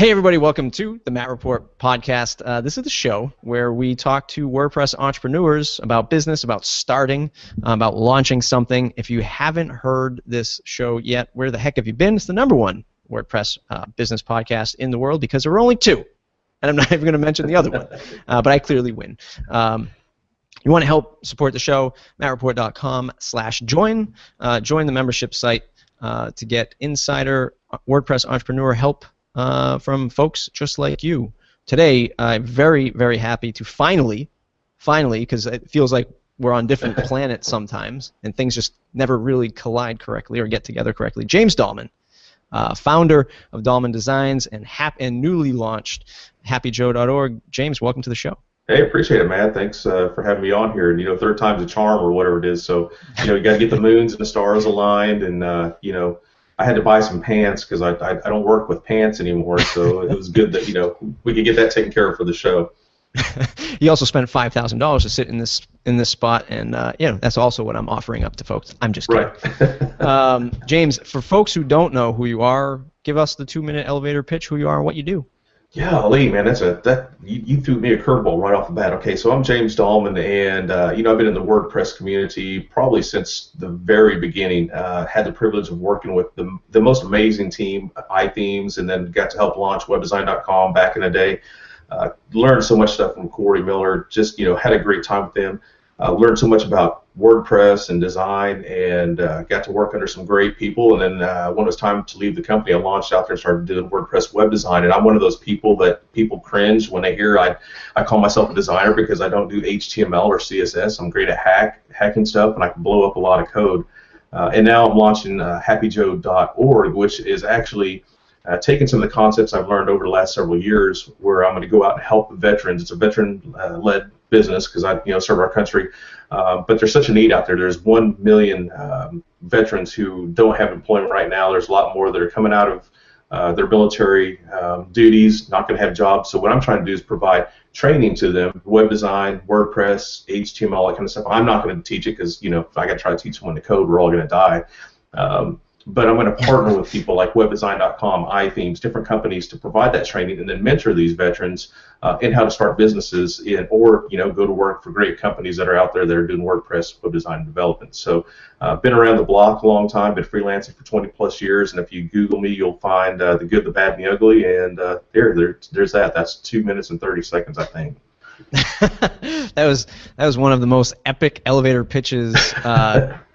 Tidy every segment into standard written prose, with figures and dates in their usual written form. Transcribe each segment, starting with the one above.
Hey everybody, welcome to the Matt Report podcast. This is the show where we talk to WordPress entrepreneurs about business, about starting, about launching something. If you haven't heard this show yet, where the heck have you been? It's the #1 WordPress business podcast in the world because there are only two, and I'm not even going to mention the other one, but I clearly win. You want to help support the show, mattreport.com/join. Join the membership site to get insider WordPress entrepreneur help from folks just like you. Today, I'm very, very happy to finally, because it feels like we're on different planets sometimes, and things just never really collide correctly or get together correctly. James Dalman, founder of Dalman Designs and newly launched happyjoe.org. James, welcome to the show. Hey, appreciate it, man. Thanks for having me on here. And, third time's a charm or whatever it is. So, you got to get the moons and the stars aligned, and, I had to buy some pants because I don't work with pants anymore, so it was good that we could get that taken care of for the show. He also spent $5,000 to sit in this spot, and that's also what I'm offering up to folks. I'm just kidding. Right. James, for folks who don't know who you are, give us the 2-minute elevator pitch. Who you are and what you do. Yeah, Lee, man, you threw me a curveball right off the bat. Okay, so I'm James Dalman, and I've been in the WordPress community probably since the very beginning. Had the privilege of working with the most amazing team, iThemes, and then got to help launch webdesign.com back in the day. Learned so much stuff from Cory Miller. Just had a great time with them. Learned so much about WordPress and design, and got to work under some great people. And then when it was time to leave the company, I launched out there and started doing WordPress web design. And I'm one of those people that people cringe when they hear I call myself a designer because I don't do HTML or CSS. I'm great at hacking stuff, and I can blow up a lot of code. And now I'm launching happyjoe.org, which is actually taking some of the concepts I've learned over the last several years, where I'm going to go out and help veterans. It's a veteran-led business because I serve our country, but there's such a need out there. There's 1 million veterans who don't have employment right now. There's a lot more that are coming out of their military duties, not going to have jobs. So what I'm trying to do is provide training to them: web design, WordPress, HTML, that kind of stuff. I'm not going to teach it because if I got to try to teach someone to code, we're all going to die. But I'm going to partner with people like webdesign.com, iThemes, different companies to provide that training and then mentor these veterans in how to start businesses or go to work for great companies that are out there that are doing WordPress web design and development. So been around the block a long time, been freelancing for 20 plus years, and if you Google me, you'll find the good, the bad, and the ugly, and there's that. That's 2 minutes and 30 seconds, I think. That was one of the most epic elevator pitches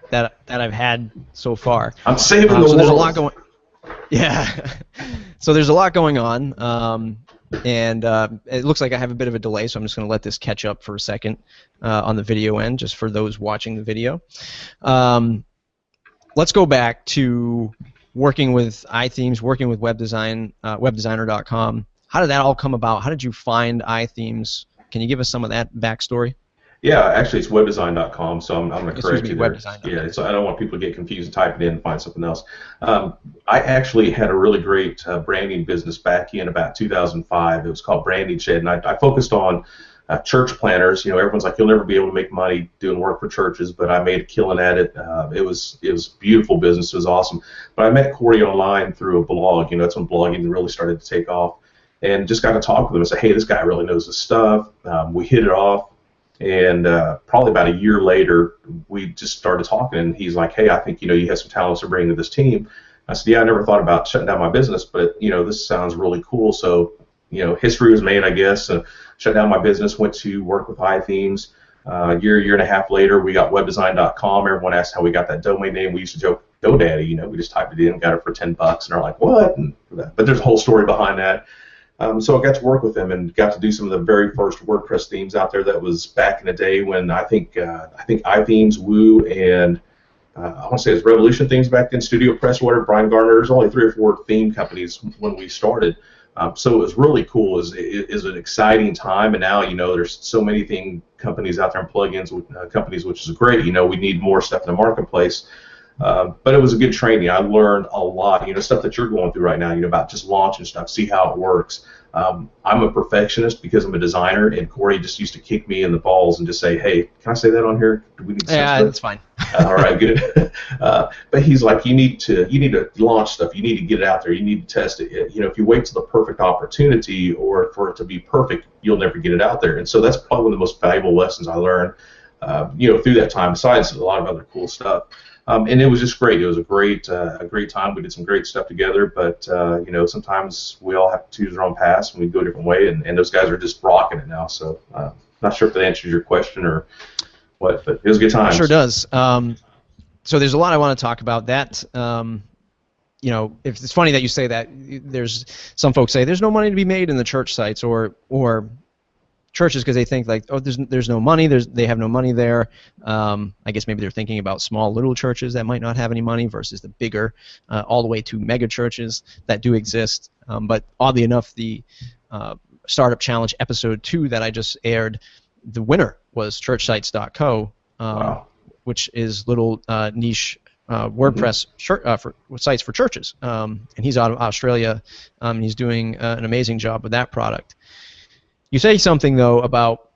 that I've had so far. I'm saving the world. There's a lot going. Yeah. So there's a lot going on, and it looks like I have a bit of a delay, so I'm just going to let this catch up for a second on the video end, just for those watching the video. Let's go back to working with iThemes, working with web design, webdesigner.com. How did that all come about? How did you find iThemes? Can you give us some of that backstory? Yeah, actually it's webdesign.com, so I'm going to correct you there. Webdesign.com. Yeah, so I don't want people to get confused and type it in and find something else. I actually had a really great branding business back in about 2005. It was called Branding Shed, and I focused on church planners. Everyone's like, you'll never be able to make money doing work for churches, but I made a killing at it. It was beautiful business. It was awesome. But I met Cory online through a blog. That's when blogging really started to take off, and just got to talk with him and say, hey, this guy really knows his stuff. We hit it off. And probably about a year later, we just started talking, and he's like, hey, I think, you have some talents to bring to this team. I said, yeah, I never thought about shutting down my business, but, this sounds really cool. So, history was made, I guess. Shut down my business, went to work with iThemes. A year and a half later, we got webdesign.com. Everyone asked how we got that domain name. We used to joke, GoDaddy, we just typed it in, got it for $10, and they're like, what? But there's a whole story behind that. So I got to work with them and got to do some of the very first WordPress themes out there. That was back in the day when I think iThemes, Woo, and I want to say it was Revolution Themes back then, Studio Press, whatever, Brian Garner. There's only 3 or 4 theme companies when we started. So it was really cool. It was an exciting time, and now there's so many theme companies out there and plugins with companies, which is great. We need more stuff in the marketplace. But it was a good training. I learned a lot, stuff that you're going through right now, about just launching stuff, see how it works. I'm a perfectionist because I'm a designer, and Cory just used to kick me in the balls and just say, "Hey, can I say that on here? Do we need Yeah, that's fine. All right, good." But he's like, you need to launch stuff. You need to get it out there. You need to test it. If you wait till the perfect opportunity or for it to be perfect, you'll never get it out there. And so that's probably one of the most valuable lessons I learned, through that time. Besides a lot of other cool stuff. And it was just great. It was a great time. We did some great stuff together, but sometimes we all have to choose our own paths and we go a different way. And those guys are just rocking it now. So not sure if that answers your question or what, but it was a good time. Sure does. So there's a lot I want to talk about. That if it's funny that you say that. There's some folks say there's no money to be made in the church sites or churches because they think like, oh, there's no money, they have no money there. I guess maybe they're thinking about small little churches that might not have any money versus the bigger, all the way to mega churches that do exist. But oddly enough, the Startup Challenge episode 2 that I just aired, the winner was churchsites.co, Wow. which is little niche WordPress for sites for churches. And he's out of Australia, and he's doing an amazing job with that product. You say something though about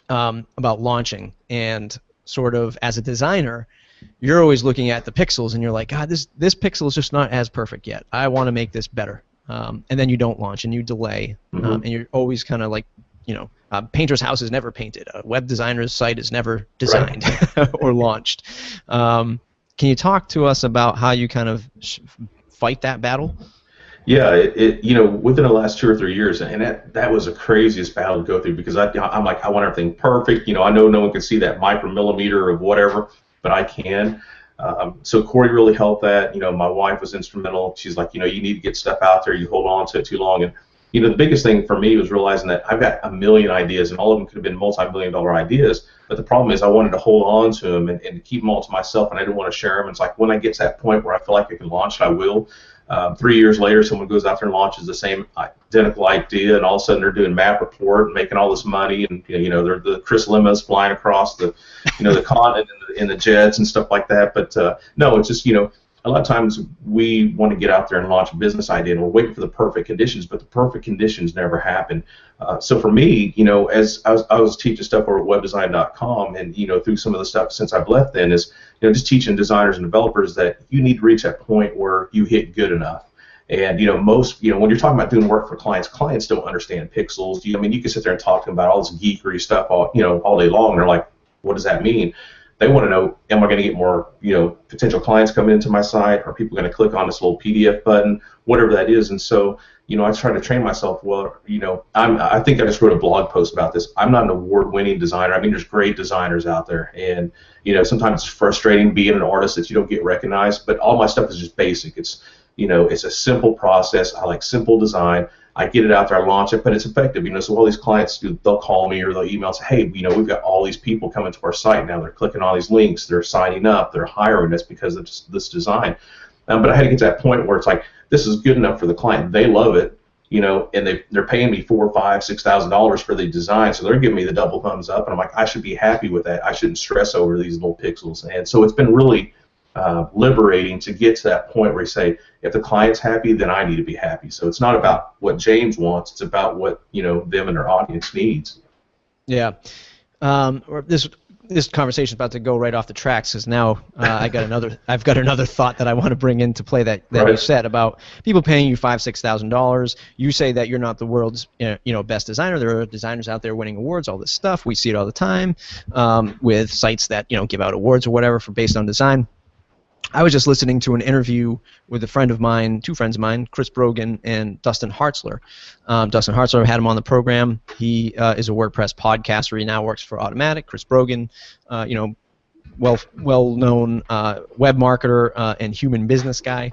launching, and sort of as a designer, you're always looking at the pixels and you're like, God, this pixel is just not as perfect yet. I want to make this better, and then you don't launch and you delay, and you're always kind of like, painter's house is never painted. A web designer's site is never designed or launched. Can you talk to us about how you kind of fight that battle? Yeah, within the last 2 or 3 years, and that was the craziest battle to go through because I'm like, I want everything perfect. I know no one can see that micromillimeter of whatever, but I can. So Cory really helped that. My wife was instrumental. She's like, you need to get stuff out there. You hold on to it too long. And, the biggest thing for me was realizing that I've got a million ideas, and all of them could have been multi-million-dollar ideas. But the problem is I wanted to hold on to them and keep them all to myself, and I didn't want to share them. It's like when I get to that point where I feel like I can launch it, I will. 3 years later, someone goes out there and launches the same identical idea, and all of a sudden they're doing map report and making all this money, and they're the Chris Lemmas flying across the the continent in the jets and stuff like that. But no, it's just a lot of times we want to get out there and launch a business idea, and we're waiting for the perfect conditions, but the perfect conditions never happen. So for me, as I was teaching stuff over at webdesign.com, and through some of the stuff since I've left, then is just teaching designers and developers that you need to reach that point where you hit good enough. And most when you're talking about doing work for clients don't understand pixels. You can sit there and talk to them about all this geekery stuff all day long. And they're like, what does that mean? They want to know, am I going to get more potential clients coming into my site? Are people going to click on this little PDF button? Whatever that is. And so I try to train myself. Well, I think I just wrote a blog post about this. I'm not an award-winning designer. There's great designers out there, and sometimes it's frustrating being an artist that you don't get recognized. But all my stuff is just basic. It's it's a simple process. I like simple design. I get it out there, I launch it, but it's effective. So all these clients, they'll call me or they'll email and say, hey, we've got all these people coming to our site now. They're clicking on these links. They're signing up. They're hiring us because of this design. But I had to get to that point where it's like, this is good enough for the client. They love it, and they're paying me $4,000, $5,000, $6,000 for the design. So they're giving me the double thumbs up, and I'm like, I should be happy with that. I shouldn't stress over these little pixels. And so it's been really liberating to get to that point where you say, if the client's happy, then I need to be happy. So it's not about what James wants; it's about what them and their audience needs. Yeah, this conversation is about to go right off the tracks because now I've got another thought that I want to bring into play that Right. you said about people paying you $5,000-$6,000. You say that you're not the world's best designer. There are designers out there winning awards, all this stuff. We see it all the time with sites that give out awards or whatever for based on design. I was just listening to an interview with two friends of mine, Chris Brogan and Dustin Hartzler. Dustin Hartzler, had him on the program. He is a WordPress podcaster. He now works for Automatic. Chris Brogan, well-known web marketer and human business guy.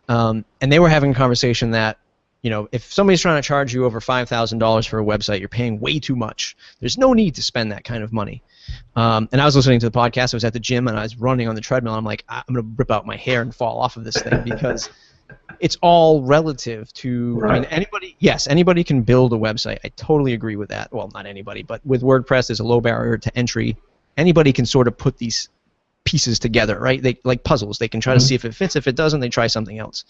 And they were having a conversation that, if somebody's trying to charge you over $5,000 for a website, you're paying way too much. There's no need to spend that kind of money. And I was listening to the podcast. I was at the gym and I was running on the treadmill. And I'm like, I'm going to rip out my hair and fall off of this thing because it's all relative to. Right. Anybody can build a website. I totally agree with that. Well, not anybody, but with WordPress, there's a low barrier to entry. Anybody can sort of put these pieces together, right? They like puzzles. They can try to see if it fits. If it doesn't, they try something else.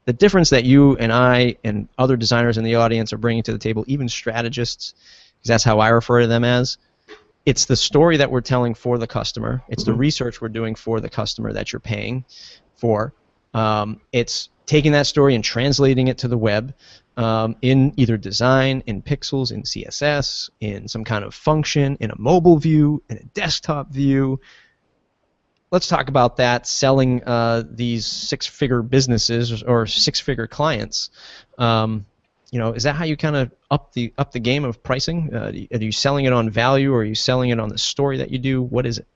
The difference that you and I and other designers in the audience are bringing to the table, even strategists, because that's how I refer to them as, it's the story that we're telling for the customer. It's the research we're doing for the customer that you're paying for. It's taking that story and translating it to the web in either design, in pixels, in CSS, in some kind of function, in a mobile view, in a desktop view. Let's talk about that, selling these six-figure businesses or six-figure clients. Is that how you kind of up the game of pricing? Are you selling it on value, or are you selling it on the story that you do? What is it?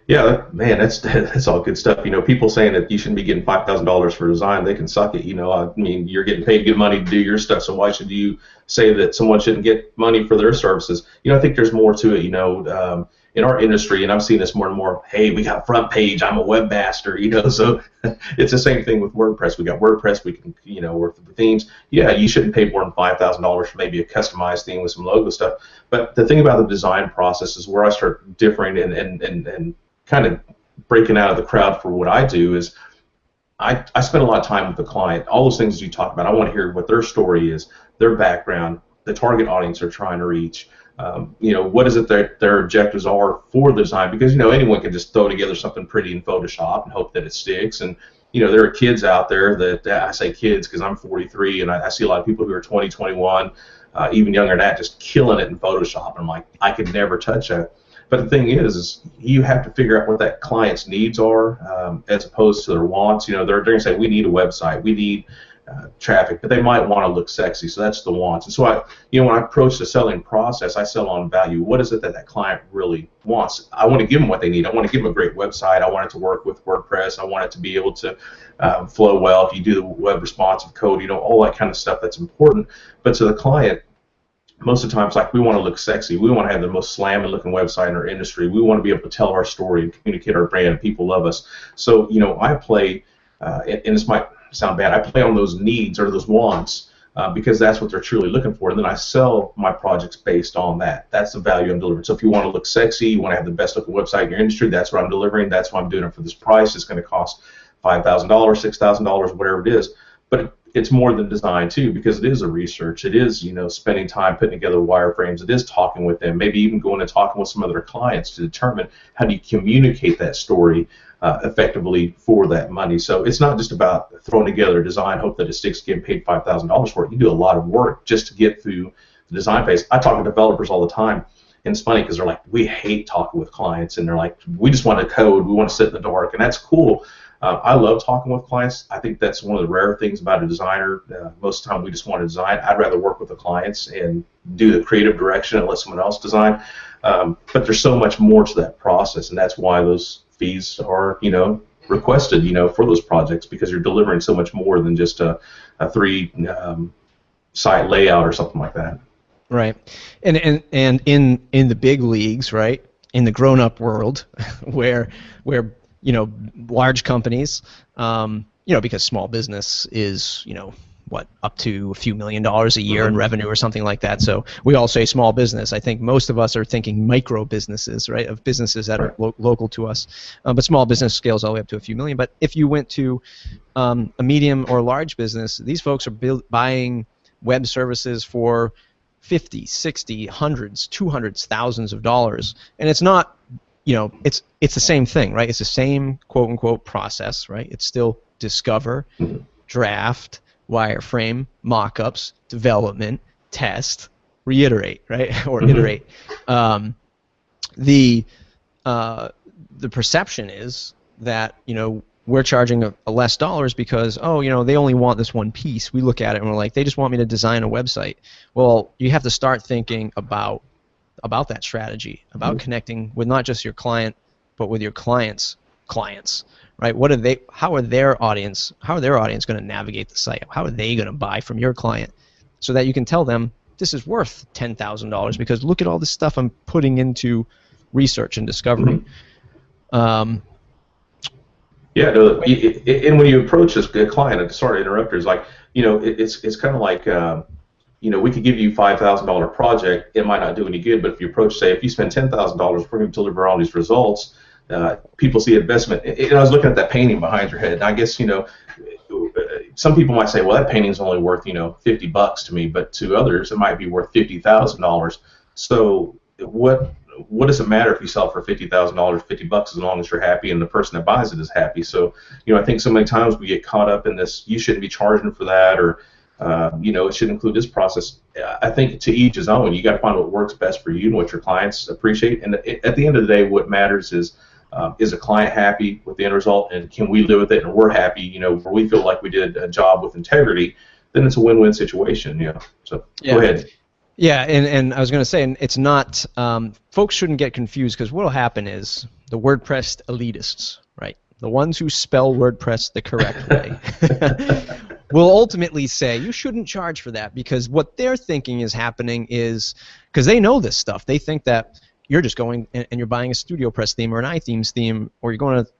Yeah, man, that's all good stuff. People saying that you shouldn't be getting $5,000 for design, they can suck it. I mean, you're getting paid good money to do your stuff, so why should you say that someone shouldn't get money for their services? I think there's more to it. In our industry, and I'm seeing this more and more. Hey, we got front page. I'm a webmaster. So it's the same thing with WordPress. We got WordPress. We can, work with the themes. Yeah, you shouldn't pay more than $5,000 for maybe a customized theme with some logo stuff. But the thing about the design process is where I start differing and kind of breaking out of the crowd for what I do is I spend a lot of time with the client. All those things you talk about, I want to hear what their story is, their background, the target audience they're trying to reach. What is it that their objectives are for the design? Because anyone can just throw together something pretty in Photoshop and hope that it sticks. And there are kids out there that I say kids because I'm 43, and I see a lot of people who are 20, 21, even younger than that, just killing it in Photoshop. And I'm like, I could never touch that. But the thing is you have to figure out what that client's needs are as opposed to their wants. They're going to say, we need a website, we need traffic, but they might want to look sexy, so that's the wants. And so when I approach the selling process, I sell on value. What is it that client really wants? I want to give them what they need. I want to give them a great website. I want it to work with WordPress. I want it to be able to flow well if you do the web responsive code, all that kind of stuff that's important. But to the client, most of the time it's like, we want to look sexy. We want to have the most slamming looking website in our industry. We want to be able to tell our story and communicate our brand. People love us. So I play, and this might sound bad, I play on those needs or those wants because that's what they're truly looking for, and then I sell my projects based on that. That's the value I'm delivering. So if you want to look sexy, you want to have the best looking website in your industry, that's what I'm delivering. That's why I'm doing it for this price. It's going to cost $5,000, $6,000, whatever it is. But it's more than design too, because it is a research. It is spending time putting together wireframes. It is talking with them, maybe even going and talking with some of their clients to determine how do you communicate that story effectively for that money. So it's not just about throwing together a design, hope that it sticks, getting paid $5,000 for it. You do a lot of work just to get through the design phase. I talk to developers all the time, and it's funny because they're like, we hate talking with clients, and they're like, we just want to code, we want to sit in the dark, and that's cool. I love talking with clients. I think that's one of the rare things about a designer. Most of the time we just want to design. I'd rather work with the clients and do the creative direction and let someone else design. But there's so much more to that process, and that's why those fees are, requested, for those projects, because you're delivering so much more than just a three site layout or something like that. Right. And in the big leagues, right, in the grown-up world, where large companies, because small business is, up to a few $1 million a year in revenue or something like that. So we all say small business. I think most of us are thinking micro businesses, right, of businesses that are local to us. But small business scales all the way up to a few million. But if you went to a medium or large business, these folks are buying web services for 50, 60, hundreds, 200s, thousands of dollars. And it's not, it's the same thing, right? It's the same quote-unquote process, right? It's still discover, draft, wireframe, mock-ups, development, test, reiterate, right? Or iterate. The perception is that, we're charging a less dollars because, they only want this one piece. We look at it and we're like, they just want me to design a website. Well, you have to start thinking about that strategy, about connecting with not just your client, but with your clients' clients, right? How are their audience going to navigate the site? How are they going to buy from your client, so that you can tell them this is worth $10,000 because look at all this stuff I'm putting into research and discovery. And when you approach this client, and sorry to interrupt, it's like, it's kind of like, we could give you $5,000 project, it might not do any good, but if you approach, say, if you spend $10,000, we're going to deliver all these results, people see investment. And I was looking at that painting behind your head, and I guess, some people might say, well, that painting's only worth, $50 to me, but to others it might be worth $50,000. So what does it matter if you sell it for $50,000, $50, as long as you're happy and the person that buys it is happy? So, I think so many times we get caught up in this, you shouldn't be charging for that, or it should include this process. I think to each his own. You got to find what works best for you and what your clients appreciate. And at the end of the day, what matters is a client happy with the end result, and can we live with it, and we're happy, where we feel like we did a job with integrity, then it's a win-win situation. So yeah. Go ahead. Yeah, and I was going to say, and it's not, folks shouldn't get confused, because what will happen is the WordPress elitists, right, the ones who spell WordPress the correct way, will ultimately say you shouldn't charge for that, because what they're thinking is happening is, because they know this stuff, they think that you're just going and you're buying a StudioPress theme or an iThemes theme, or you're going to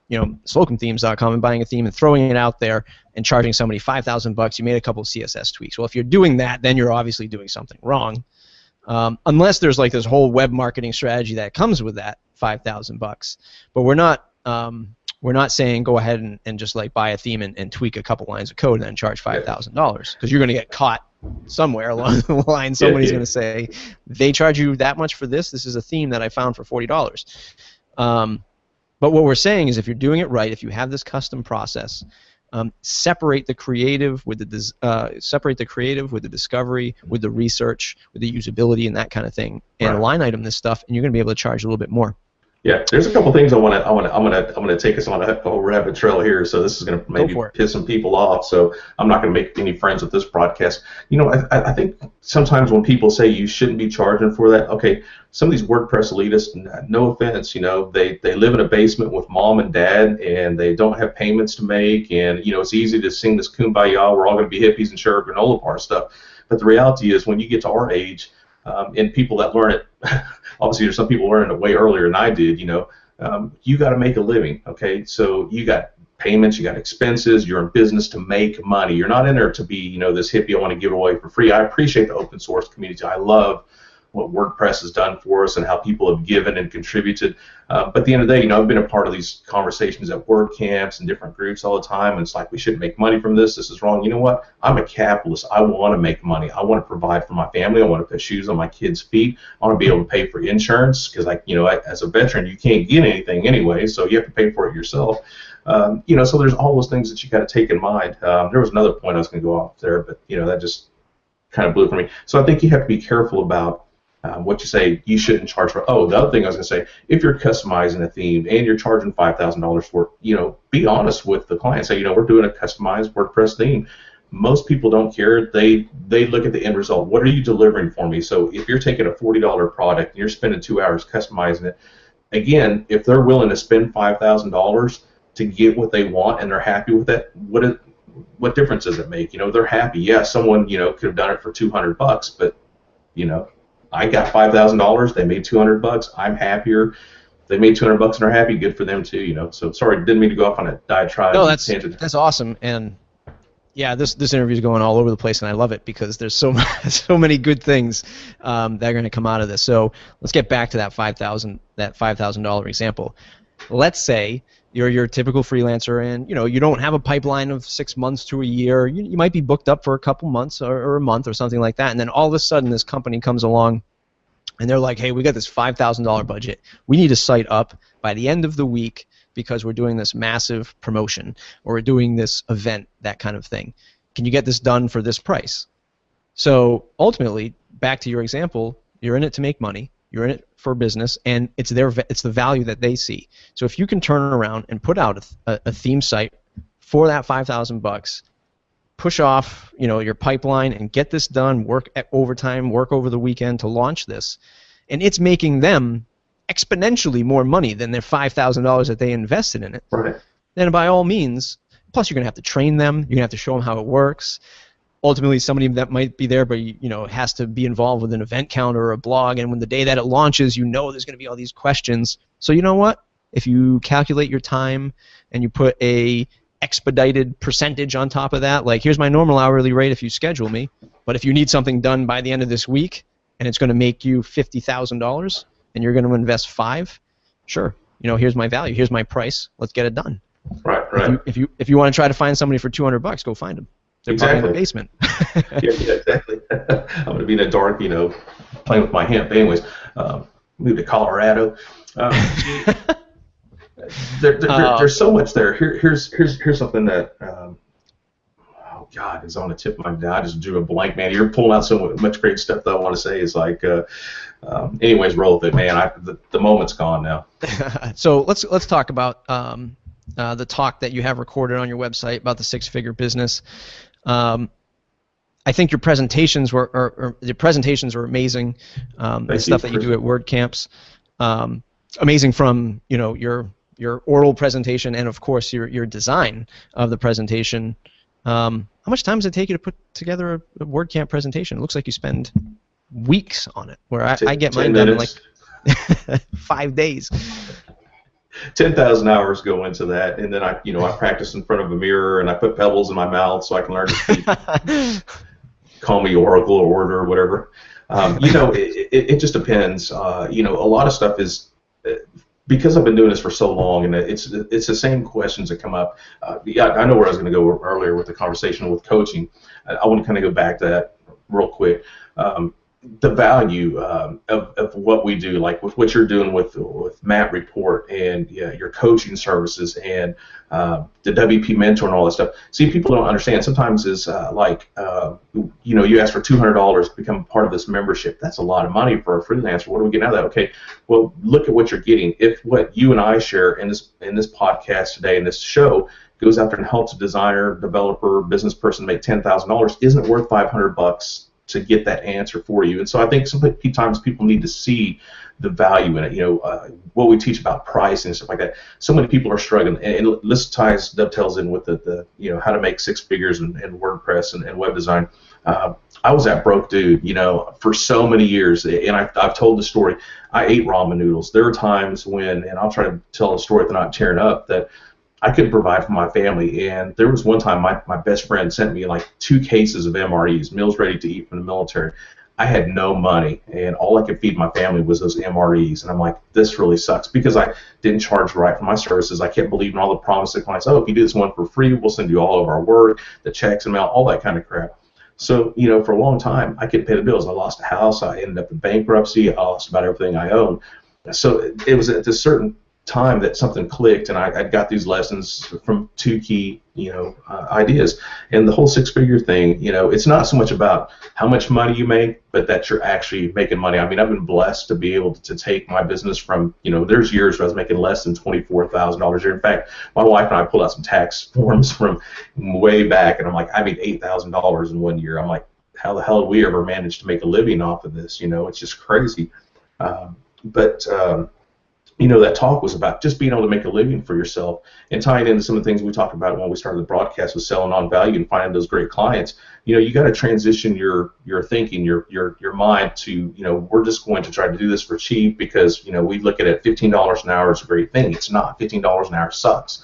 slocumthemes.com and buying a theme and throwing it out there and charging somebody $5,000. You made a couple of CSS tweaks. Well, if you're doing that, then you're obviously doing something wrong, unless there's like this whole web marketing strategy that comes with that $5,000. But we're not saying go ahead and just like buy a theme and tweak a couple lines of code and then charge $5,000, because you're going to get caught somewhere along the line. Somebody's going to say, they charge you that much for this? This is a theme that I found for $40. But what we're saying is, if you're doing it right, if you have this custom process, separate the creative with the discovery, with the research, with the usability, and that kind of thing, and line item this stuff, and you're going to be able to charge a little bit more. Yeah, there's a couple things I'm gonna take us on a whole rabbit trail here. So this is gonna maybe piss some people off. So I'm not gonna make any friends with this broadcast. I think sometimes when people say you shouldn't be charging for that, okay, some of these WordPress elitists, no offense, they live in a basement with mom and dad, and they don't have payments to make, and it's easy to sing this kumbaya, we're all gonna be hippies and share our granola bar stuff. But the reality is, when you get to our age, and people that learn it, obviously there's some people learning it way earlier than I did, you got to make a living, okay? So you got payments, you got expenses, you're in business to make money. You're not in there to be, this hippie I want to give away for free. I appreciate the open source community. I love what WordPress has done for us and how people have given and contributed. But at the end of the day, I've been a part of these conversations at WordCamps and different groups all the time, and it's like, we shouldn't make money from this. This is wrong. You know what? I'm a capitalist. I want to make money. I want to provide for my family. I want to put shoes on my kids' feet. I want to be able to pay for insurance, because, as a veteran, you can't get anything anyway, so you have to pay for it yourself. So there's all those things that you got to take in mind. There was another point I was going to go off there, but that just kind of blew for me. So I think you have to be careful about what you say you shouldn't charge for. Oh, the other thing I was going to say, if you're customizing a theme and you're charging $5,000 for it, be honest with the client. Say, we're doing a customized WordPress theme. Most people don't care. They look at the end result. What are you delivering for me? So if you're taking a $40 product and you're spending 2 hours customizing it, again, if they're willing to spend $5,000 to get what they want and they're happy with it, what difference does it make? They're happy. Yeah, someone could have done it for $200, but I got $5,000. They made $200. I'm happier. They made $200 and they're happy. Good for them too. So sorry, didn't mean to go off on a diatribe. No, that's awesome. And yeah, this interview is going all over the place, and I love it, because there's so many good things that are going to come out of this. So let's get back to that $5,000 example. Let's say you're your typical freelancer, and you don't have a pipeline of 6 months to a year. You might be booked up for a couple months or a month or something like that, and then all of a sudden this company comes along and they're like, hey, we got this $5,000 budget. We need a site up by the end of the week because we're doing this massive promotion, or we're doing this event, that kind of thing. Can you get this done for this price? So ultimately, back to your example, you're in it to make money. You're in it for business, and it's the value that they see. So if you can turn around and put out a theme site for that $5,000, push off your pipeline and get this done, work at overtime, work over the weekend to launch this, and it's making them exponentially more money than their $5,000 that they invested in it. Right. Then by all means, plus you're going to have to train them. You're going to have to show them how it works. Ultimately, somebody that might be there, but has to be involved with an event counter or a blog, and when the day that it launches, there's going to be all these questions. So you know what? If you calculate your time and you put a expedited percentage on top of that, like, here's my normal hourly rate if you schedule me, but if you need something done by the end of this week and it's going to make you $50,000 and you're going to invest $5,000, sure, here's my value, here's my price, let's get it done. Right, right. If you want to try to find somebody for $200, go find them. They're probably in the basement. Yeah, exactly. I'm going to be in the dark, playing with my hemp. Anyways, move to Colorado. There's so much there. Here's something that, oh God, is on the tip of my tongue. I just drew a blank, man. You're pulling out so much great stuff that I want to say. It's like, anyways, roll with it, man. The moment's gone now. So let's talk about the talk that you have recorded on your website about the six-figure business. I think your presentations were amazing. The stuff that you do at WordCamps, amazing from your oral presentation and of course your design of the presentation. How much time does it take you to put together a WordCamp presentation? It looks like you spend weeks on it. Where I get mine done in like 5 days. 10,000 hours go into that, and then I practice in front of a mirror, and I put pebbles in my mouth so I can learn to speak. Call me Oracle or Order or whatever. It just depends. A lot of stuff is because I've been doing this for so long, and it's the same questions that come up. I know where I was going to go earlier with the conversation with coaching. I want to kind of go back to that real quick. The value of what we do, like with what you're doing with Matt Report and your coaching services and the WP Mentor and all that stuff. See, people don't understand. Sometimes is you ask for $200 to become part of this membership. That's a lot of money for a freelancer. What do we get out of that? Okay, well, look at what you're getting. If what you and I share in this podcast today, in this show, goes after and helps a designer, developer, business person make $10,000, isn't it worth $500 to get that answer for you? And so I think sometimes people need to see the value in it. What we teach about pricing and stuff like that. So many people are struggling, and this dovetails in with the how to make six figures in WordPress and web design. I was that broke dude, for so many years, and I've told the story. I ate ramen noodles. There were times when, and I'll try to tell a story if not tearing up, that I couldn't provide for my family, and there was one time my best friend sent me like 2 cases of MREs, meals ready to eat from the military. I had no money, and all I could feed my family was those MREs, and I'm like, this really sucks, because I didn't charge right for my services. I kept believing all the promises to clients. Oh, if you do this one for free, we'll send you all of our work, the checks and mail, all that kind of crap. So, for a long time, I couldn't pay the bills. I lost a house. I ended up in bankruptcy. I lost about everything I owned. So it was at this certain time that something clicked, and I got these lessons from 2 key ideas. And the whole six-figure thing, it's not so much about how much money you make, but that you're actually making money. I mean, I've been blessed to be able to take my business from, there's years where I was making less than $24,000 a year. In fact, my wife and I pulled out some tax forms from way back, and I'm like, I made $8,000 in 1 year. I'm like, how the hell did we ever manage to make a living off of this? It's just crazy. That talk was about just being able to make a living for yourself, and tying into some of the things we talked about when we started the broadcast with selling on value and finding those great clients. You got to transition your thinking, your mind to, we're just going to try to do this for cheap because, we look at it, $15 an hour is a great thing. It's not. $15 an hour sucks.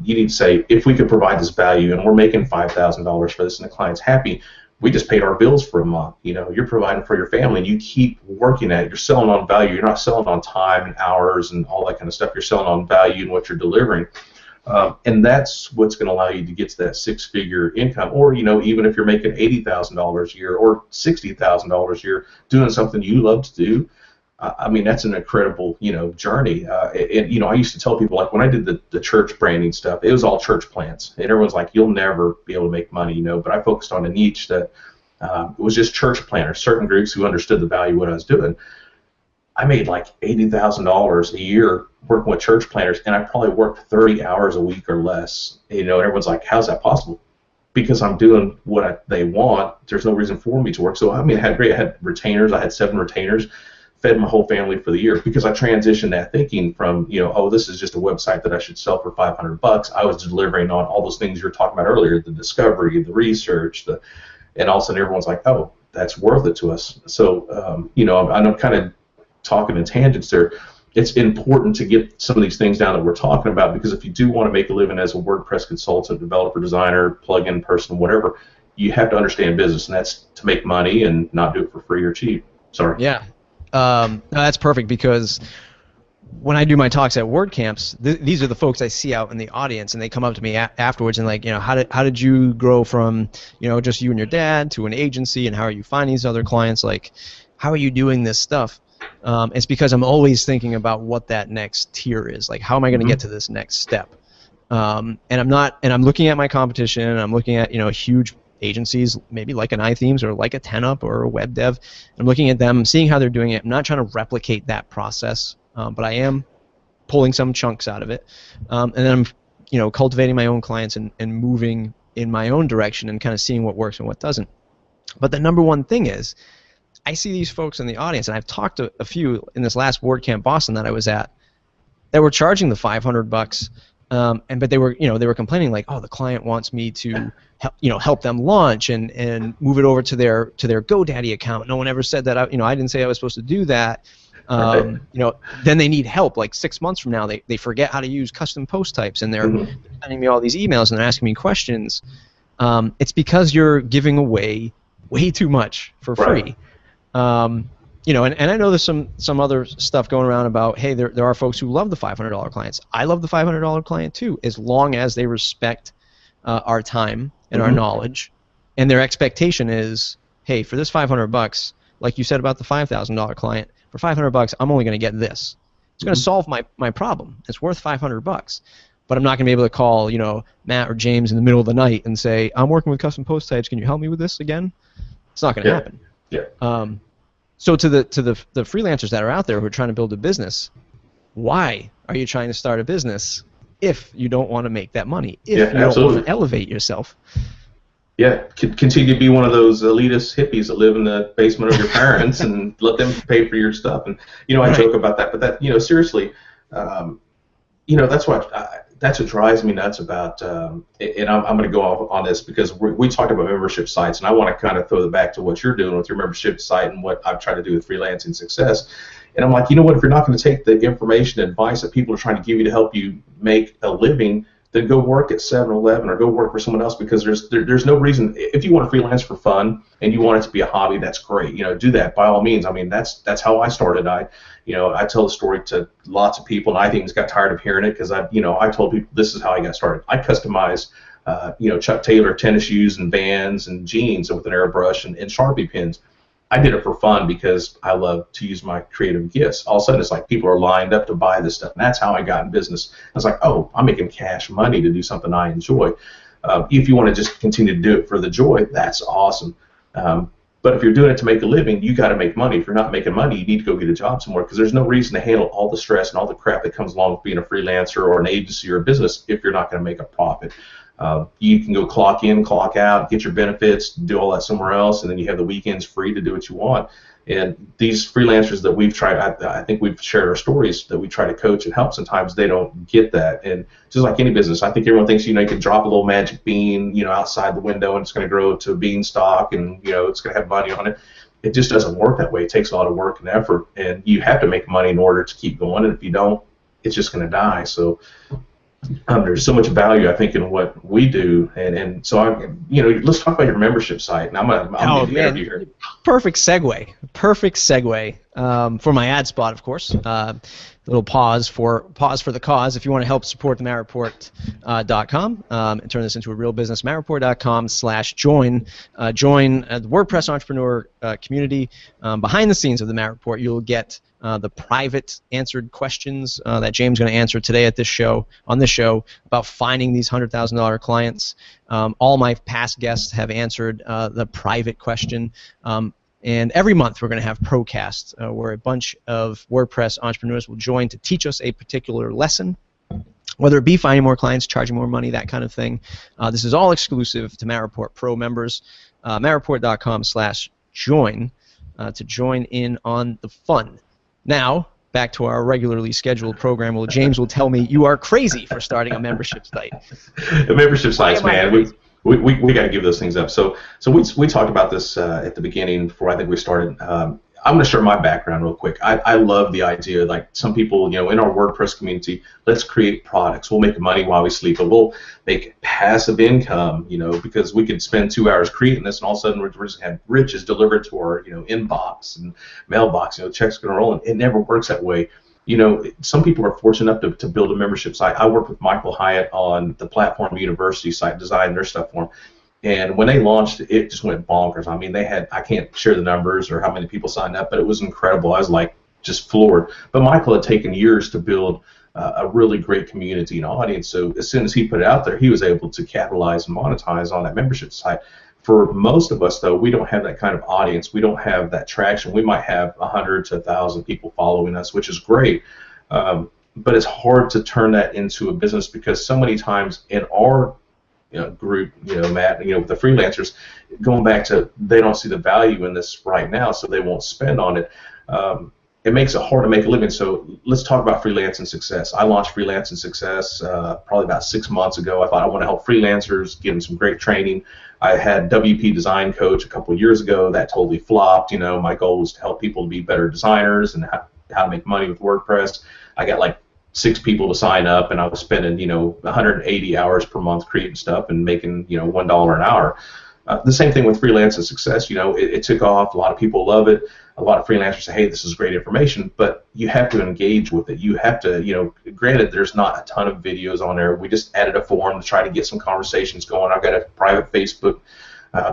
You need to say, if we could provide this value and we're making $5,000 for this and the client's happy, we just paid our bills for a month. You're providing for your family, and you keep working at it. You're selling on value. You're not selling on time and hours and all that kind of stuff. You're selling on value and what you're delivering. And that's what's going to allow you to get to that six-figure income. Or, even if you're making $80,000 a year or $60,000 a year doing something you love to do, I mean, that's an incredible, journey. And I used to tell people, like, when I did the church branding stuff, it was all church plants. And everyone's like, you'll never be able to make money, But I focused on a niche that it was just church planters, certain groups who understood the value of what I was doing. I made like $80,000 a year working with church planters, and I probably worked 30 hours a week or less. And everyone's like, how's that possible? Because I'm doing what they want. There's no reason for me to work. So, I mean, I had retainers. I had 7 retainers. Fed my whole family for the year because I transitioned that thinking from, this is just a website that I should sell for $500. I was delivering on all those things you were talking about earlier, the discovery, the research, and all of a sudden everyone's like, oh, that's worth it to us. So, I'm kind of talking in tangents there. It's important to get some of these things down that we're talking about, because if you do want to make a living as a WordPress consultant, developer, designer, plugin person, whatever, you have to understand business, and that's to make money and not do it for free or cheap. Sorry. Yeah. No, that's perfect, because when I do my talks at WordCamps, these are the folks I see out in the audience, and they come up to me afterwards and like, how did you grow from, just you and your dad to an agency, and how are you finding these other clients? Like, how are you doing this stuff? It's because I'm always thinking about what that next tier is. Like, how am I going to get to this next step? And I'm looking at my competition, and I'm looking at, huge agencies, maybe like an iThemes or like a 10up or a web dev. I'm looking at them, seeing how they're doing it. I'm not trying to replicate that process, but I am pulling some chunks out of it. And then I'm, cultivating my own clients and moving in my own direction and kind of seeing what works and what doesn't. But the number one thing is, I see these folks in the audience, and I've talked to a few in this last WordCamp Boston that I was at, that were charging the $500, but they were complaining like, oh, the client wants me to help them launch and move it over to their GoDaddy account. No one ever said that. I didn't say I was supposed to do that. Then they need help. Like 6 months from now, they forget how to use custom post types, and they're sending me all these emails and they're asking me questions. It's because you're giving away way too much for free. And I know there's some other stuff going around about, hey, there are folks who love the $500 clients. I love the $500 client too, as long as they respect our time and our knowledge, and their expectation is, hey, for this $500, like you said about the $5,000 client, for $500, I'm only going to get this. It's going to solve my problem. It's worth $500, but I'm not going to be able to call Matt or James in the middle of the night and say, I'm working with custom post types. Can you help me with this again? It's not going to happen. Yeah. So to the freelancers that are out there who are trying to build a business, why are you trying to start a business if you don't want to make that money? If you don't want to elevate yourself? Yeah, continue to be one of those elitist hippies that live in the basement of your parents and let them pay for your stuff. And I joke about that, but that seriously, that's what drives me nuts about. And I'm going to go off on this because we talked about membership sites, and I want to kind of throw it back to what you're doing with your membership site and what I've tried to do with freelancing success. And I'm like, what, if you're not going to take the information and advice that people are trying to give you to help you make a living, then go work at 7-Eleven or go work for someone else, because there's no reason. If you want to freelance for fun and you want it to be a hobby, that's great. Do that by all means. I mean, that's how I started. I tell the story to lots of people, and I think got tired of hearing it because I told people this is how I got started. I customized Chuck Taylor tennis shoes and Vans and jeans with an airbrush and Sharpie pins. I did it for fun because I love to use my creative gifts. All of a sudden, it's like people are lined up to buy this stuff, and that's how I got in business. I was like, oh, I'm making cash money to do something I enjoy. If you want to just continue to do it for the joy, that's awesome. But if you're doing it to make a living, you got to make money. If you're not making money, you need to go get a job somewhere, because there's no reason to handle all the stress and all the crap that comes along with being a freelancer or an agency or a business if you're not going to make a profit. You can go clock in, clock out, get your benefits, do all that somewhere else, and then you have the weekends free to do what you want. And these freelancers that we've tried, I think we've shared our stories that we try to coach and help. Sometimes they don't get that. And just like any business, I think everyone thinks, you can drop a little magic bean, outside the window, and it's going to grow to a beanstalk, and, it's going to have money on it. It just doesn't work that way. It takes a lot of work and effort, and you have to make money in order to keep going. And if you don't, it's just going to die. So there's so much value, I think, in what we do, and so let's talk about your membership site. And I'm going to interview here. Perfect segue for my ad spot, of course. Little pause for the cause. If you want to help support the MattReport.com and turn this into a real business, MattReport.com/join. Join the WordPress entrepreneur community. Behind the scenes of the Matt Report, you'll get the private answered questions that James is going to answer today on this show about finding these $100,000 clients. All my past guests have answered the private question. And every month we're going to have Procasts, where a bunch of WordPress entrepreneurs will join to teach us a particular lesson, whether it be finding more clients, charging more money, that kind of thing. This is all exclusive to Matt Report Pro members. MattReport.com/join to join in on the fun. Now, back to our regularly scheduled program. Well, James will tell me you are crazy for starting a membership site. The membership sites, man. We got to give those things up. So we talked about this at the beginning before I think we started. I'm going to share my background real quick. I love the idea, like some people, in our WordPress community, let's create products. We'll make money while we sleep, but we'll make passive income, because we could spend 2 hours creating this, and all of a sudden we're just have riches delivered to our, inbox and mailbox. Checks going to roll, and it never works that way. some people are fortunate enough to build a membership site. I worked with Michael Hyatt on the Platform University site, designed their stuff for him. And when they launched, it just went bonkers. I mean, I can't share the numbers or how many people signed up, but it was incredible. I was like just floored. But Michael had taken years to build a really great community and audience. So as soon as he put it out there, he was able to capitalize and monetize on that membership site. For most of us, though, we don't have that kind of audience. We don't have that traction. We might have 100 to 1,000 people following us, which is great. But it's hard to turn that into a business because so many times in our group, Matt, with the freelancers, going back to they don't see the value in this right now, so they won't spend on it. It makes it hard to make a living. So let's talk about Freelance and Success. I launched Freelance and Success probably about 6 months ago. I thought I want to help freelancers, give them some great training. I had WP Design Coach a couple of years ago. That totally flopped. My goal was to help people to be better designers and how to make money with WordPress. I got like 6 people to sign up, and I was spending 180 hours per month creating stuff and making $1 an hour. The same thing with Freelance and Success. It took off. A lot of people love it. A lot of freelancers say, hey, this is great information, but you have to engage with it. You have to, granted, there's not a ton of videos on there. We just added a forum to try to get some conversations going. I've got a private Facebook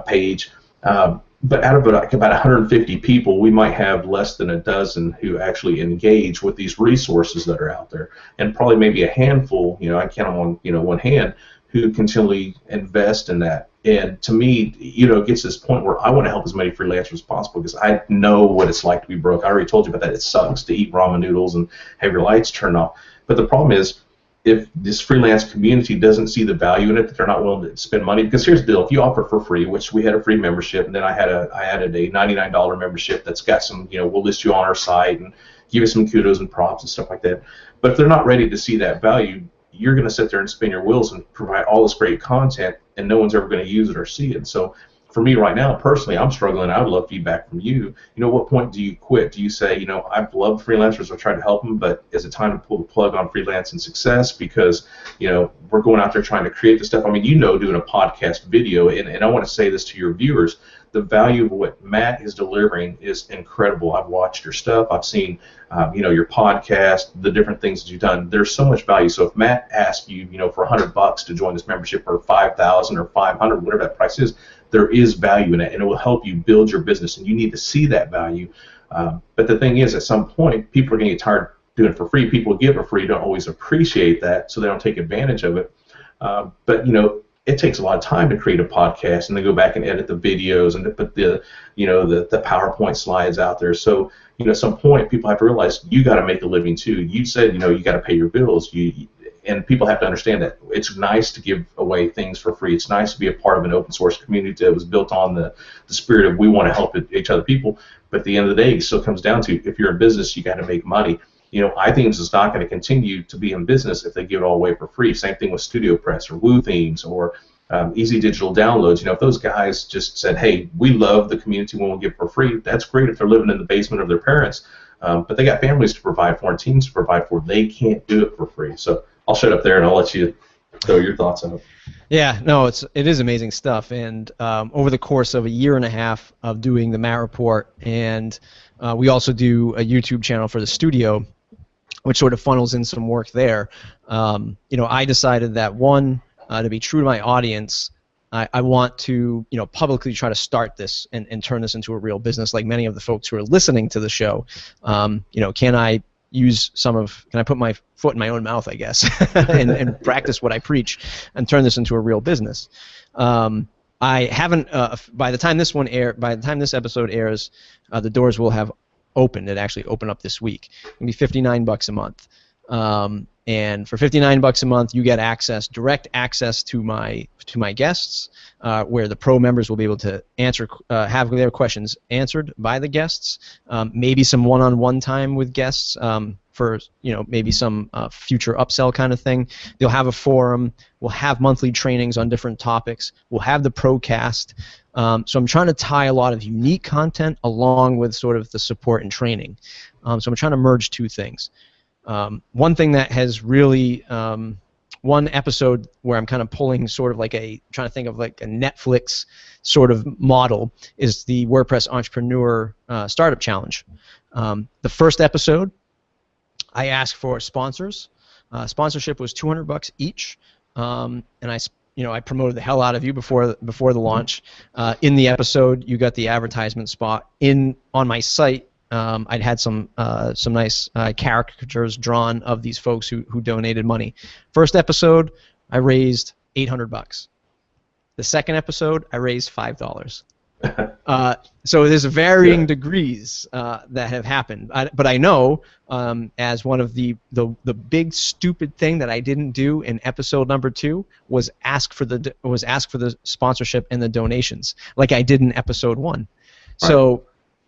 page. But out of about 150 people, we might have less than a dozen who actually engage with these resources that are out there, and probably maybe a handful, I count on one hand, who continually invest in that. And to me, it gets to this point where I want to help as many freelancers as possible because I know what it's like to be broke. I already told you about that. It sucks to eat ramen noodles and have your lights turned off. But the problem is, if this freelance community doesn't see the value in it, that they're not willing to spend money. Because here's the deal: if you offer for free, which we had a free membership, and then I added a $99 membership that's got some, we'll list you on our site and give you some kudos and props and stuff like that. But if they're not ready to see that value, you're going to sit there and spin your wheels and provide all this great content, and no one's ever going to use it or see it. So for me right now, personally, I'm struggling. I would love feedback from you. At what point do you quit? Do you say, I've loved freelancers, I've tried to help them, but is it time to pull the plug on Freelance and Success because, we're going out there trying to create this stuff? I mean, doing a podcast video, and I want to say this to your viewers, the value of what Matt is delivering is incredible. I've watched your stuff. I've seen, your podcast, the different things that you've done. There's so much value. So if Matt asks you, for $100 to join this membership, or $5,000 or $500, whatever that price is, there is value in it, and it will help you build your business, and you need to see that value. But the thing is, at some point, people are going to get tired doing it for free. People who give it for free don't always appreciate that, so they don't take advantage of it. But it takes a lot of time to create a podcast and then go back and edit the videos and to put the PowerPoint slides out there. So at some point, people have to realize you got to make a living too. You said you got to pay your bills. And people have to understand that it's nice to give away things for free. It's nice to be a part of an open source community that was built on the spirit of we want to help each other people. But at the end of the day, it still comes down to, if you're in business, you got to make money. iThemes is not going to continue to be in business if they give it all away for free. Same thing with StudioPress or Woo Themes or Easy Digital Downloads. If those guys just said, hey, we love the community, we want to give it for free, that's great if they're living in the basement of their parents. But they got families to provide for and teams to provide for. They can't do it for free. So I'll shut up there and I'll let you throw your thoughts out. Yeah, no, it is amazing stuff. And over the course of a year and a half of doing the Matt Report, and we also do a YouTube channel for the studio, which sort of funnels in some work there. I decided that to be true to my audience, I want to publicly try to start this and turn this into a real business, like many of the folks who are listening to the show. Can I put my foot in my own mouth, I guess, and practice what I preach and turn this into a real business? I haven't. By the time this episode airs, the doors will have opened. It actually opened up this week. It'll be $59 a month. And for $59 a month, you get direct access to my guests, where the pro members will be able to have their questions answered by the guests. Maybe some one-on-one time with guests for maybe some future upsell kind of thing. They'll have a forum. We'll have monthly trainings on different topics. We'll have the Procast. So I'm trying to tie a lot of unique content along with sort of the support and training. So I'm trying to merge two things. One thing that has really, one episode where I'm kind of pulling sort of trying to think of like a Netflix sort of model is the WordPress Entrepreneur Startup Challenge. The first episode, I asked for sponsors. Sponsorship was $200 each, and I promoted the hell out of you before the launch. In the episode, you got the advertisement spot on my site. I'd had some nice caricatures drawn of these folks who donated money. First episode, I raised $800. The second episode, I raised $5. So there's varying degrees that have happened, but I know as one of the big stupid thing that I didn't do in episode number 2 was ask for the sponsorship and the donations like I did in episode 1. Right. So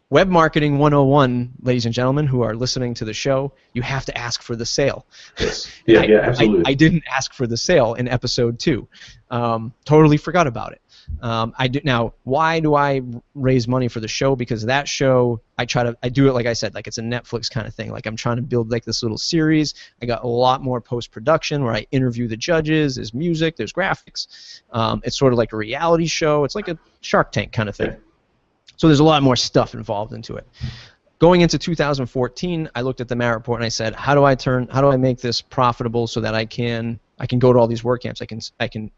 web marketing 101, ladies and gentlemen who are listening to the show, you have to ask for the sale. Yes. Yeah, absolutely. I didn't ask for the sale in episode 2. Totally forgot about it. Now, why do I raise money for the show? Because that show, I do it like I said, like it's a Netflix kind of thing. Like I'm trying to build like this little series. I got a lot more post-production where I interview the judges. There's music, there's graphics. It's sort of like a reality show. It's like a Shark Tank kind of thing. So there's a lot more stuff involved into it. Going into 2014, I looked at the Merit Report and I said, how do I make this profitable so that I can go to all these WordCamps? I can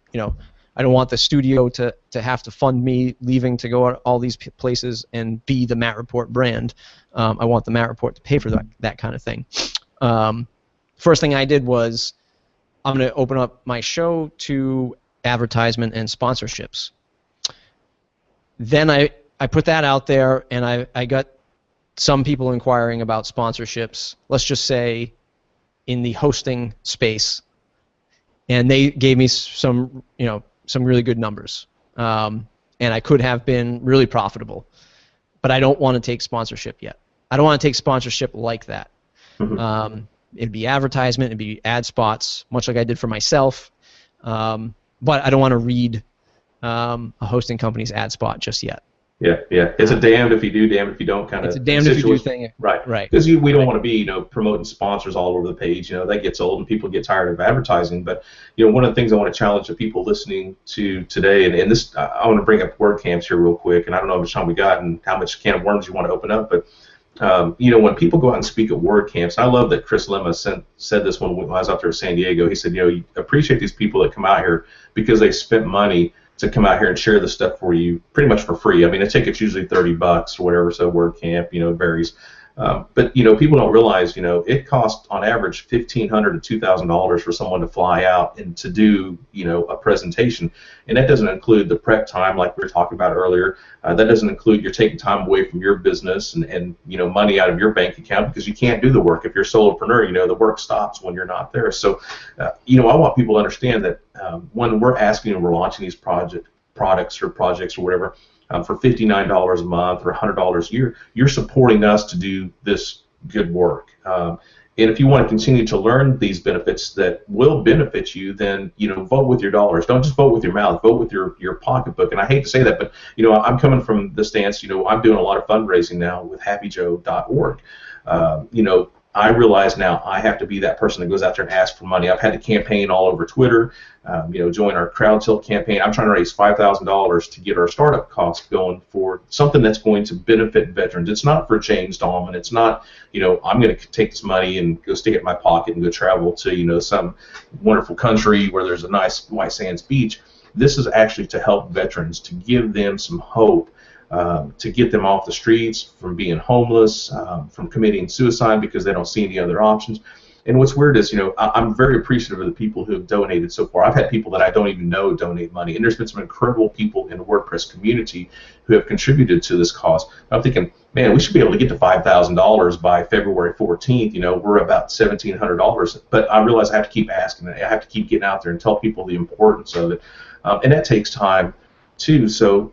I don't want the studio to have to fund me leaving to go to all these places and be the Matt Report brand. I want the Matt Report to pay for that kind of thing. First thing I did was I'm going to open up my show to advertisement and sponsorships. Then I put that out there, and I got some people inquiring about sponsorships, let's just say in the hosting space, and they gave me some really good numbers, and I could have been really profitable, but I don't want to take sponsorship yet. I don't want to take sponsorship like that. Mm-hmm. It'd be advertisement, it'd be ad spots, much like I did for myself, but I don't want to read a hosting company's ad spot just yet. Yeah. It's a damned if you do, damned if you don't kind of. It's a damned if you do thing. Right. Because we don't want to be, promoting sponsors all over the page. That gets old and people get tired of advertising. But one of the things I want to challenge the people listening to today, and this, I want to bring up WordCamps here real quick, and I don't know how much time we got and how much can of worms you want to open up, but when people go out and speak at WordCamps, I love that Chris Lemma said this when I was out there in San Diego. He said, you appreciate these people that come out here because they spent money to come out here and share the stuff for you pretty much for free. I mean, a ticket's usually $30 or whatever, so WordCamp, it varies. But people don't realize, it costs on average $1,500 to $2,000 for someone to fly out and to do, a presentation, and that doesn't include the prep time like we were talking about earlier. That doesn't include you're taking time away from your business and money out of your bank account because you can't do the work if you're a solopreneur. The work stops when you're not there. So, I want people to understand that when we're asking and we're launching these products or projects or whatever. For $59 a month or $100 a year, you're supporting us to do this good work. And if you want to continue to learn these benefits that will benefit you, then vote with your dollars. Don't just vote with your mouth. Vote with your pocketbook. And I hate to say that, but I'm coming from the stance. I'm doing a lot of fundraising now with happyjoe.org. I realize now I have to be that person that goes out there and asks for money. I've had to campaign all over Twitter, join our crowd tilt campaign. I'm trying to raise $5,000 to get our startup costs going for something that's going to benefit veterans. It's not for James Dalman. It's not, I'm going to take this money and go stick it in my pocket and go travel to, some wonderful country where there's a nice white sands beach. This is actually to help veterans, to give them some hope. To get them off the streets, from being homeless, from committing suicide because they don't see any other options. And what's weird is, I'm very appreciative of the people who have donated so far. I've had people that I don't even know donate money, and there's been some incredible people in the WordPress community who have contributed to this cause. I'm thinking, man, we should be able to get to $5,000 by February 14th. We're about $1,700, but I realize I have to keep asking. I have to keep getting out there and tell people the importance of it, and that takes time too. So,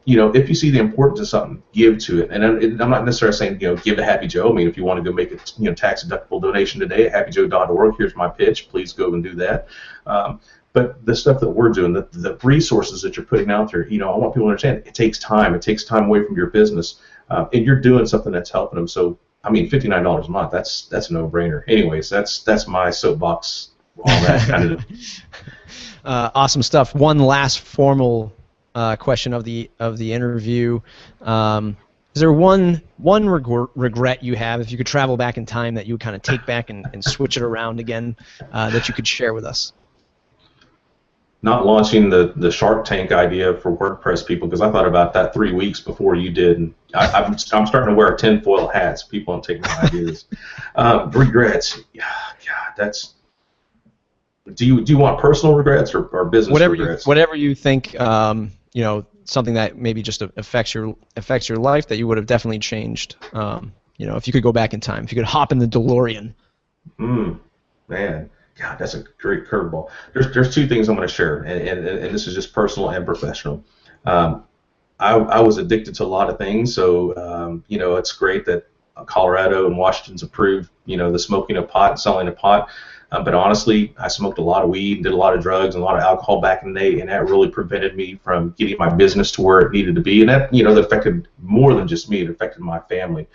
if you see the importance of something, give to it. And I'm not necessarily saying, give to Happy Joe. I mean, if you want to go make a, tax-deductible donation today at happyjoe.org, here's my pitch. Please go and do that. But the stuff that we're doing, the resources that you're putting out there, I want people to understand it takes time. It takes time away from your business. And you're doing something that's helping them. So, I mean, $59 a month, that's a no-brainer. Anyways, that's my soapbox on that kind of. Awesome stuff. One last formal question of the interview. Is there one regret you have, if you could travel back in time, that you would kind of take back and switch it around again, that you could share with us? Not launching the Shark Tank idea for WordPress people, because I thought about that 3 weeks before you did, and I'm starting to wear tinfoil hats. People don't take my ideas. Regrets, yeah, God, that's. Do you want personal regrets or business regrets? Whatever you think, something that maybe just affects your life that you would have definitely changed. If you could go back in time, if you could hop in the DeLorean. Man. God, that's a great curveball. There's two things I'm going to share, and this is just personal and professional. I was addicted to a lot of things, so it's great that Colorado and Washington's approved the smoking of pot and selling of pot. But honestly, I smoked a lot of weed, did a lot of drugs, and a lot of alcohol back in the day, and that really prevented me from getting my business to where it needed to be. And that that affected more than just me; it affected my family.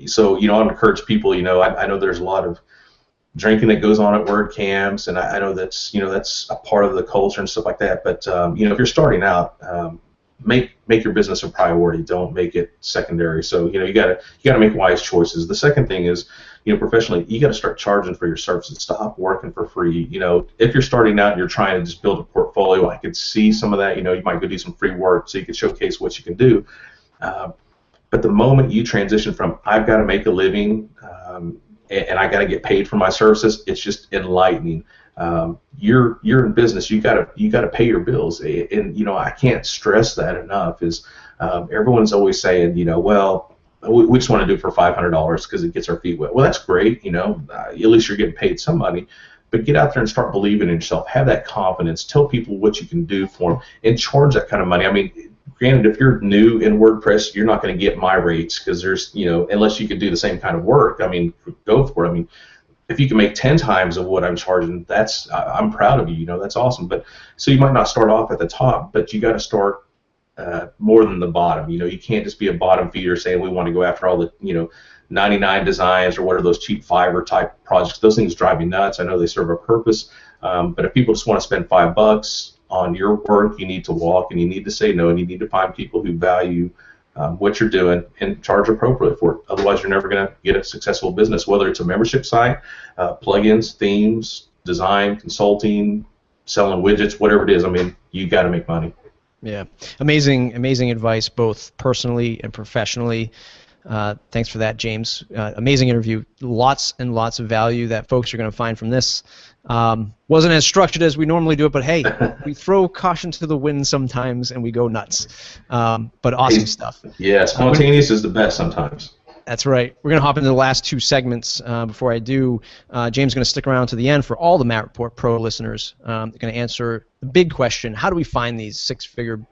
So I encourage people. I know there's a lot of drinking that goes on at WordCamps, and I know that's a part of the culture and stuff like that. But if you're starting out, make your business a priority. Don't make it secondary. So you gotta make wise choices. The second thing is professionally, you got to start charging for your services. Stop working for free. If you're starting out and you're trying to just build a portfolio, I could see some of that. You might go do some free work so you can showcase what you can do. But the moment you transition from I've got to make a living and I got to get paid for my services, it's just enlightening. You're in business. You got to pay your bills, and I can't stress that enough. Is everyone's always saying, well, we just want to do it for $500 because it gets our feet wet. Well, that's great. At least you're getting paid some money. But get out there and start believing in yourself. Have that confidence. Tell people what you can do for them, and charge that kind of money. I mean, granted, if you're new in WordPress, you're not going to get my rates because there's, unless you can do the same kind of work. I mean, go for it. I mean, if you can make 10 times of what I'm charging, I'm proud of you. That's awesome. But so you might not start off at the top, but you got to start more than the bottom. You can't just be a bottom feeder saying we want to go after all the 99 designs or what are those cheap Fiverr type projects. Those things drive me nuts. I know they serve a purpose, but if people just want to spend $5 on your work, you need to walk and you need to say no, and you need to find people who value what you're doing and charge appropriately for it. Otherwise, you're never going to get a successful business, whether it's a membership site, plugins, themes, design, consulting, selling widgets, whatever it is. I mean, you got to make money. Yeah, amazing advice, both personally and professionally. Thanks for that, James. Amazing interview. Lots and lots of value that folks are going to find from this. Wasn't as structured as we normally do it, but hey, we throw caution to the wind sometimes and we go nuts. But awesome stuff. Yeah, spontaneous is the best sometimes. That's right. We're going to hop into the last two segments. Before I do, James is going to stick around to the end for all the Matt Report Pro listeners. They're going to answer the big question: how do we find these six-figure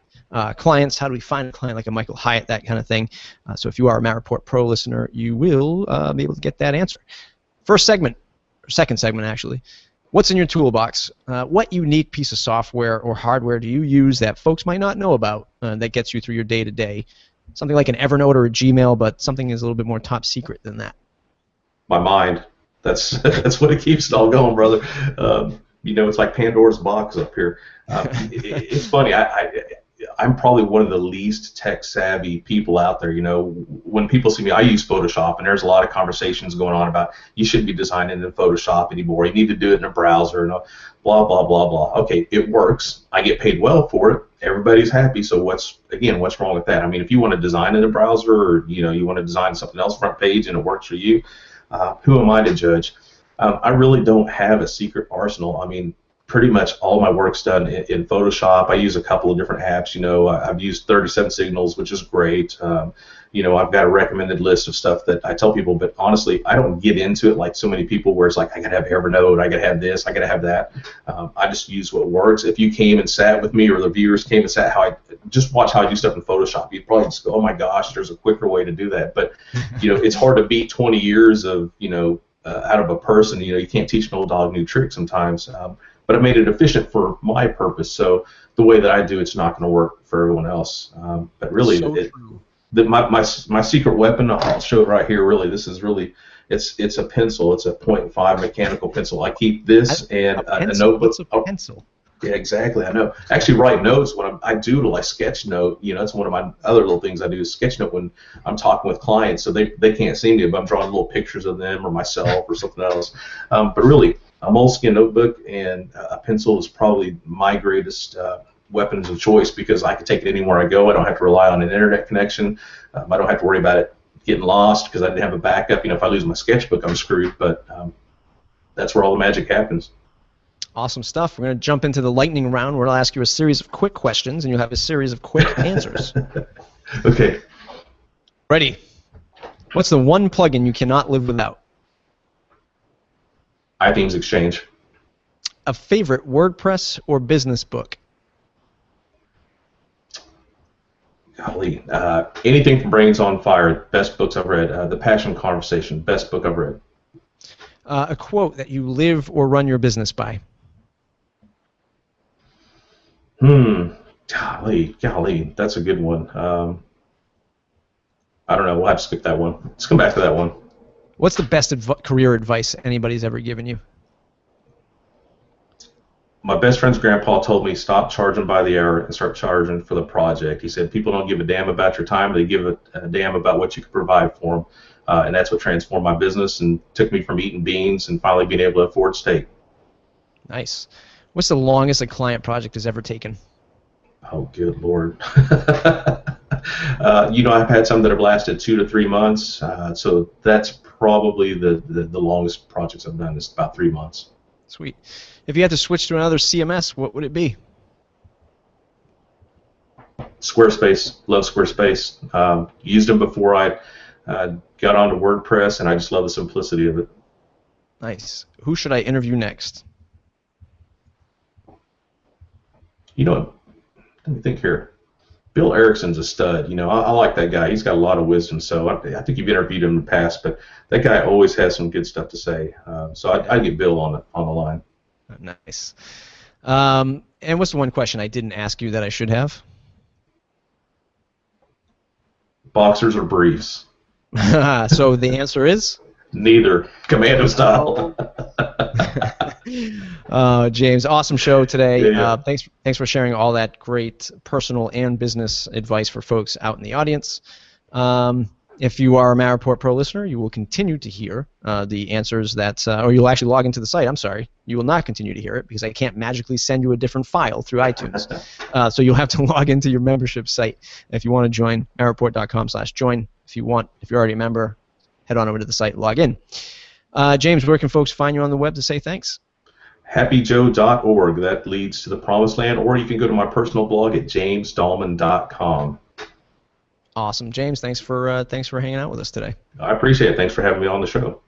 clients? How do we find a client like a Michael Hyatt, that kind of thing? So if you are a Matt Report Pro listener, you will be able to get that answer. First segment, or second segment actually. What's in your toolbox? What unique piece of software or hardware do you use that folks might not know about that gets you through your day-to-day? Something like an Evernote or a Gmail, but something is a little bit more top secret than that. My mind. That's what it keeps it all going, brother. It's like Pandora's box up here. It's funny. I'm probably one of the least tech-savvy people out there. When people see me, I use Photoshop, and there's a lot of conversations going on about you shouldn't be designing in Photoshop anymore. You need to do it in a browser, and blah, blah, blah, blah. Okay, it works. I get paid well for it. Everybody's happy, so what's wrong with that? I mean, if you want to design in a browser or, you want to design something else front page and it works for you, who am I to judge? I really don't have a secret arsenal. I mean, pretty much all my work's done in Photoshop. I use a couple of different apps. I've used 37 Signals, which is great. I've got a recommended list of stuff that I tell people, but honestly, I don't get into it like so many people where it's like, I got to have Evernote, I got to have this, I got to have that. I just use what works. If you came and sat with me, or the viewers came and sat, just watch how I do stuff in Photoshop, you'd probably just go, oh my gosh, there's a quicker way to do that. But, it's hard to beat 20 years of, out of a person. You can't teach an old dog new tricks sometimes. But I made it efficient for my purpose. So the way that I do it's not going to work for everyone else. But really, my secret weapon, I'll show it right here. Really, this is really it's a pencil. It's a .5 mechanical pencil. I keep this and a notebook. What's a pencil? Yeah, exactly. I know. Actually, write notes when I doodle, I sketch note. That's one of my other little things I do is sketch note when I'm talking with clients, so they can't see me, but I'm drawing little pictures of them or myself or something else. But really, a moleskin notebook and a pencil is probably my greatest weapons of choice because I can take it anywhere I go. I don't have to rely on an internet connection. I don't have to worry about it getting lost because I didn't have a backup. If I lose my sketchbook, I'm screwed. But that's where all the magic happens. Awesome stuff. We're going to jump into the lightning round where I'll ask you a series of quick questions, and you'll have a series of quick answers. Okay. Ready? What's the one plugin you cannot live without? iThemes Exchange. A favorite WordPress or business book? Golly. Anything from Brains on Fire, best books I've read. The Passion Conversation, best book I've read. A quote that you live or run your business by? Golly, that's a good one. I don't know. We'll have to skip that one. Let's come back to that one. What's the best career advice anybody's ever given you? My best friend's grandpa told me stop charging by the hour and start charging for the project. He said people don't give a damn about your time. They give a damn about what you can provide for them. And that's what transformed my business and took me from eating beans and finally being able to afford steak. Nice. What's the longest a client project has ever taken? Oh, good Lord. I've had some that have lasted 2 to 3 months. So that's probably the longest projects I've done is about 3 months. Sweet. If you had to switch to another CMS, what would it be? Squarespace. Love Squarespace. Used them before I got onto WordPress, and I just love the simplicity of it. Nice. Who should I interview next? Let me think here. Bill Erickson's a stud. I like that guy. He's got a lot of wisdom. So I think you've interviewed him in the past, but that guy always has some good stuff to say. So I'd get Bill on the line. Nice. And what's the one question I didn't ask you that I should have? Boxers or briefs? So the answer is? Neither. Commando style. James, awesome show today. Yeah. Thanks for sharing all that great personal and business advice for folks out in the audience. If you are a Matterport Pro listener, you will continue to hear the answers or you'll actually log into the site. I'm sorry. You will not continue to hear it because I can't magically send you a different file through iTunes. So you'll have to log into your membership site if you want to join, matterport.com/join. If you're already a member, head on over to the site and log in. James, where can folks find you on the web to say thanks? happyjoe.org. That leads to the promised land, or you can go to my personal blog at jamesdalman.com. Awesome, James. Thanks for hanging out with us today. I appreciate it. Thanks for having me on the show.